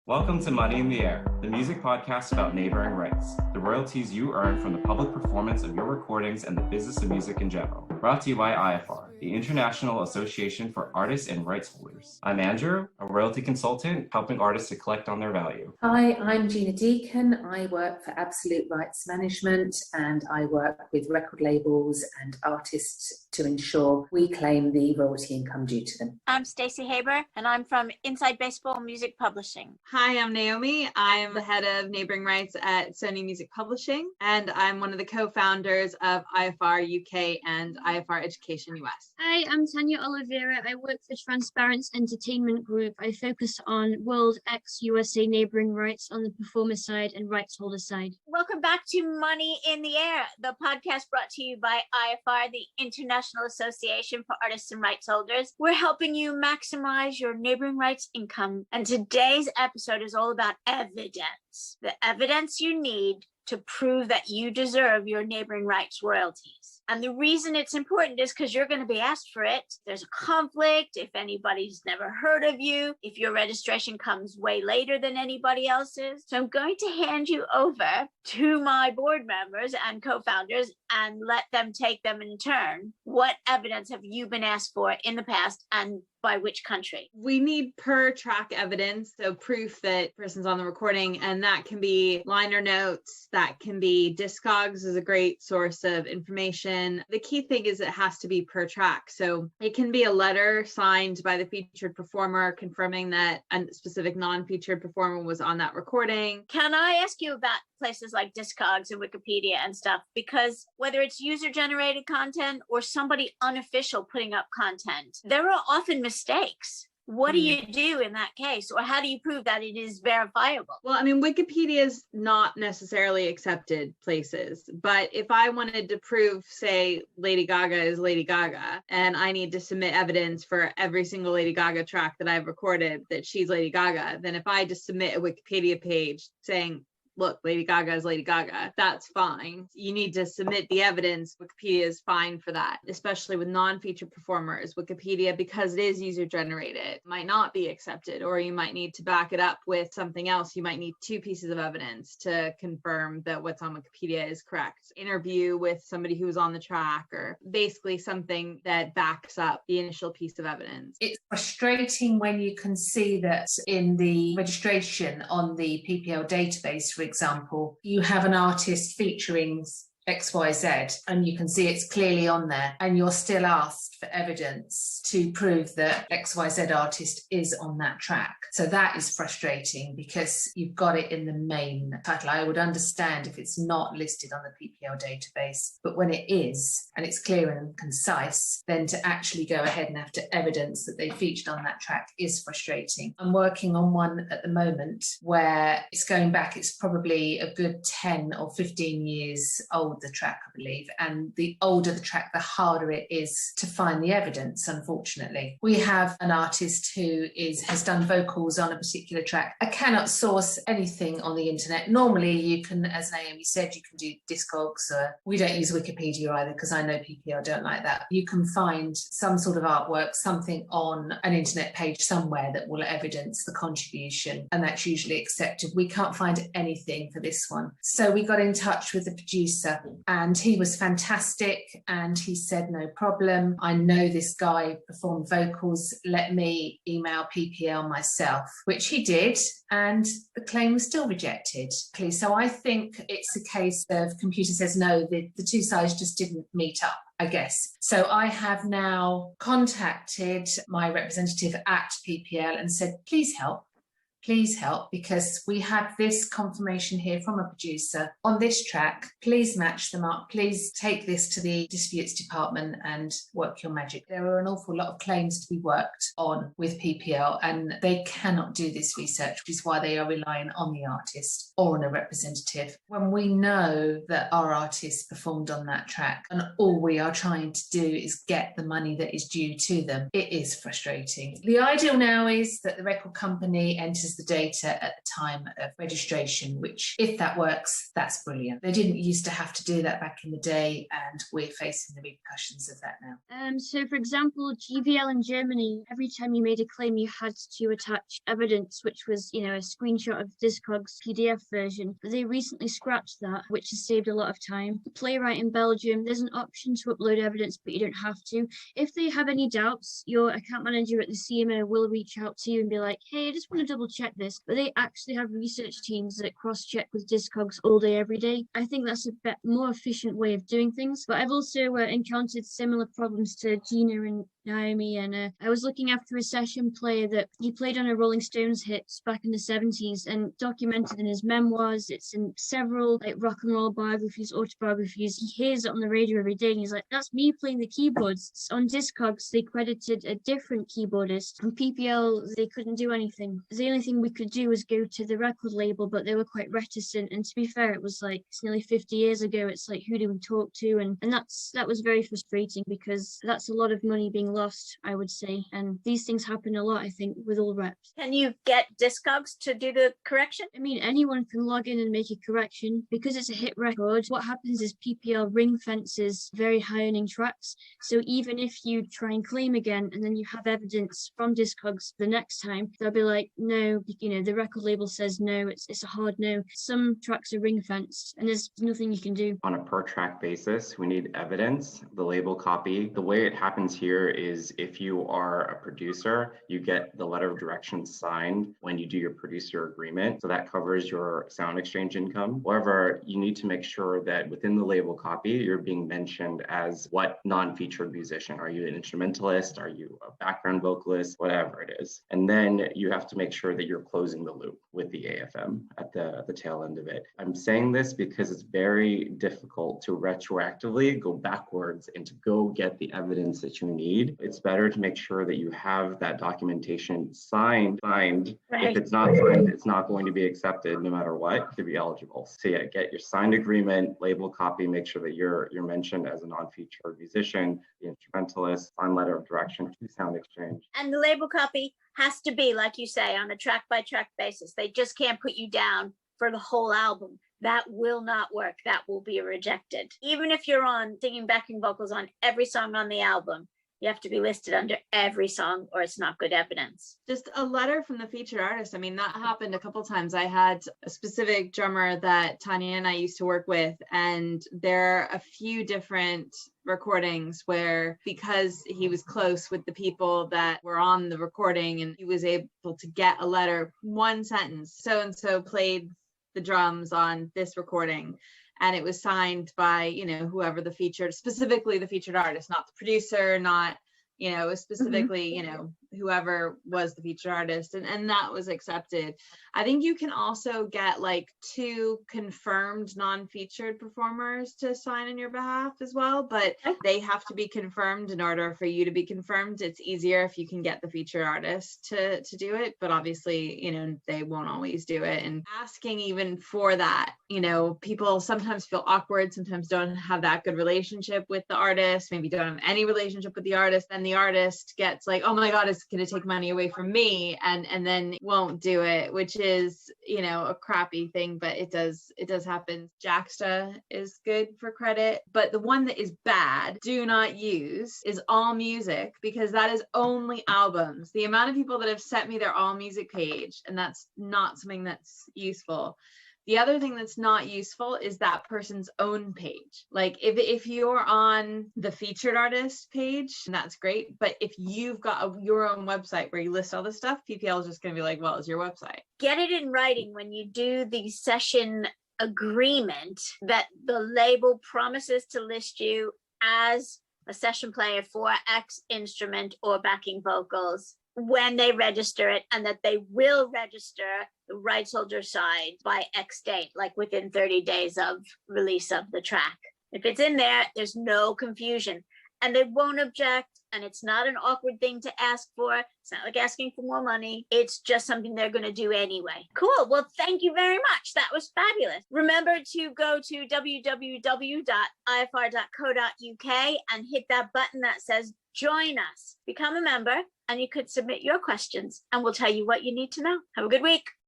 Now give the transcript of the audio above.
Welcome to Money in the Air, the music podcast about neighbouring rights, the royalties you earn from the public performance of your recordings and the business of music in general. Brought to you by IFR, the International Association for Artists and Rights Holders. I'm Andrew, a royalty consultant helping artists to collect on their value. Hi, I'm Gina Deacon. I work for Absolute Rights Management and I work with record labels and artists to ensure we claim the royalty income due to them. I'm Stacey Haber and I'm from Inside Baseball Music Publishing. Hi, I'm Naomi. I'm the head of neighbouring rights at Sony Music Publishing, and I'm one of the co-founders of IFR UK and IFR Education US. Hi, I'm Tanya Oliveira. I work for Transparence Entertainment Group. I focus on World X USA neighbouring rights on the performer side and rights holder side. Welcome back to Money in the Air, the podcast brought to you by IFR, the International Association for Artists and Rights Holders. We're helping you maximize your neighbouring rights income, and today's episode is all about evidence, the evidence you need to prove that you deserve your neighbouring rights royalties. And the reason it's important is because you're going to be asked for it. There's a conflict. If anybody's never heard of you, if your registration comes way later than anybody else's. So I'm going to hand you over to my board members and co-founders and let them take them in turn. What evidence have you been asked for in the past and by which country? We need per track evidence, so proof that person's on the recording, and that can be liner notes, that can be Discogs is a great source of information. The key thing is it has to be per track. So it can be a letter signed by the featured performer confirming that a specific non-featured performer was on that recording. Can I ask you about places like Discogs and Wikipedia and stuff? Because whether it's user-generated content or somebody unofficial putting up content, there are often mistakes. What do you do in that case? Or how do you prove that it is verifiable? Well, I mean, Wikipedia is not necessarily accepted places, but if I wanted to prove, say, Lady Gaga is Lady Gaga, and I need to submit evidence for every single Lady Gaga track that I've recorded that she's Lady Gaga, then if I just submit a Wikipedia page saying, look, Lady Gaga is Lady Gaga, that's fine. You need to submit the evidence. Wikipedia is fine for that, especially with non-featured performers. Wikipedia, because it is user-generated, might not be accepted, or you might need to back it up with something else. You might need two pieces of evidence to confirm that what's on Wikipedia is correct. Interview with somebody who was on the track, or basically something that backs up the initial piece of evidence. It's frustrating when you can see that in the registration on the PPL database, for example, you have an artist featuring XYZ and you can see it's clearly on there, and you're still asked for evidence to prove that XYZ artist is on that track. So that is frustrating because you've got it in the main title. I would understand if it's not listed on the PPL database, but when it is and it's clear and concise, then to actually go ahead and have to evidence that they featured on that track is frustrating. I'm working on one at the moment where it's going back, it's probably a good 10 or 15 years old, the track, I believe, and the older the track, the harder it is to find the evidence, unfortunately. We have an artist who has done vocals on a particular track. I cannot source anything on the internet. Normally you can, as Naomi said, you can do Discogs. We don't use Wikipedia either because I know PPL don't like that. You can find some sort of artwork, something on an internet page somewhere that will evidence the contribution, and that's usually accepted. We can't find anything for this one. So we got in touch with the producer and he was fantastic, and he said, no problem, I know this guy performed vocals, let me email PPL myself, which he did, and the claim was still rejected. So I think it's a case of computer says no, the two sides just didn't meet up, I guess. So I have now contacted my representative at PPL and said, please help, because we have this confirmation here from a producer on this track. Please match them up. Please take this to the disputes department and work your magic. There are an awful lot of claims to be worked on with PPL, and they cannot do this research, which is why they are relying on the artist or on a representative. When we know that our artist performed on that track and all we are trying to do is get the money that is due to them, it is frustrating. The ideal now is that the record company enters the data at the time of registration, which, if that works, that's brilliant. They didn't used to have to do that back in the day, and we're facing the repercussions of that now. So, for example, GVL in Germany, every time you made a claim, you had to attach evidence, which was, a screenshot of Discog's PDF version. But they recently scrapped that, which has saved a lot of time. Playwright in Belgium, there's an option to upload evidence, but you don't have to. If they have any doubts, your account manager at the CMO will reach out to you and be like, hey, I just want to double check this. But they actually have research teams that cross-check with Discogs all day, every day. I think that's a bit more efficient way of doing things. But I've also encountered similar problems to Gina and Naomi, and I was looking after a session player that he played on a Rolling Stones hits back in the 70s and documented in his memoirs. It's in several rock and roll biographies, autobiographies. He hears it on the radio every day and he's like, that's me playing the keyboards. On Discogs, they credited a different keyboardist. On PPL, they couldn't do anything. The only thing we could do was go to the record label, but they were quite reticent. And to be fair, it was it's nearly 50 years ago. It's who do we talk to? And that was very frustrating, because that's a lot of money being lost, I would say. And these things happen a lot, I think, with all reps. Can you get Discogs to do the correction? I mean, anyone can log in and make a correction. Because it's a hit record, what happens is PPL ring fences very high earning tracks. So even if you try and claim again and then you have evidence from Discogs the next time, they'll be like, no, the record label says no, it's a hard no. Some tracks are ring fenced and there's nothing you can do. On a per track basis, we need evidence, the label copy. The way it happens here is if you are a producer, you get the letter of direction signed when you do your producer agreement. So that covers your sound exchange income. However, you need to make sure that within the label copy, you're being mentioned as what non-featured musician. Are you an instrumentalist? Are you a background vocalist? Whatever it is. And then you have to make sure that you're closing the loop with the AFM at the tail end of it. I'm saying this because it's very difficult to retroactively go backwards and to go get the evidence that you need. It's better to make sure that you have that documentation signed. Right. If it's not signed, it's not going to be accepted no matter what to be eligible. So yeah, get your signed agreement, label copy, make sure that you're mentioned as a non-featured musician, the instrumentalist, on letter of direction to sound exchange. And the label copy has to be, like you say, on a track by track basis. They just can't put you down for the whole album. That will not work. That will be rejected. Even if you're on singing backing vocals on every song on the album, you have to be listed under every song or it's not good evidence. Just a letter from the featured artist. I mean, that happened a couple times. I had a specific drummer that Tanya and I used to work with, and there are a few different recordings where, because he was close with the people that were on the recording and he was able to get a letter, one sentence, so-and-so played the drums on this recording, and it was signed by whoever specifically the featured artist, not the producer, not it was specifically whoever was the featured artist, and that was accepted. I think you can also get 2 confirmed non-featured performers to sign on your behalf as well, but they have to be confirmed in order for you to be confirmed. It's easier if you can get the featured artist to do it, but obviously they won't always do it. And asking even for that, people sometimes feel awkward, sometimes don't have that good relationship with the artist, maybe don't have any relationship with the artist, and the artist gets oh my god, it's going to take money away from me, and then won't do it, which is a crappy thing, but it does happen. Jacksta is good for credit, but the one that is bad, do not use, is All Music, because that is only albums. The amount of people that have sent me their All Music page, and that's not something that's useful. The other thing that's not useful is that person's own page. If you're on the featured artist page, that's great. But if you've got your own website where you list all this stuff, PPL is just going to be well, it's your website. Get it in writing when you do the session agreement that the label promises to list you as a session player for X instrument or backing vocals when they register it, and that they will register the rights holder side by X date, within 30 days of release of the track. If it's in there, there's no confusion, and they won't object, and it's not an awkward thing to ask for. It's not like asking for more money. It's just something they're going to do anyway. Cool. Well, thank you very much. That was fabulous. Remember to go to www.ifr.co.uk and hit that button that says join us. Become a member. and you could submit your questions and we'll tell you what you need to know. Have a good week.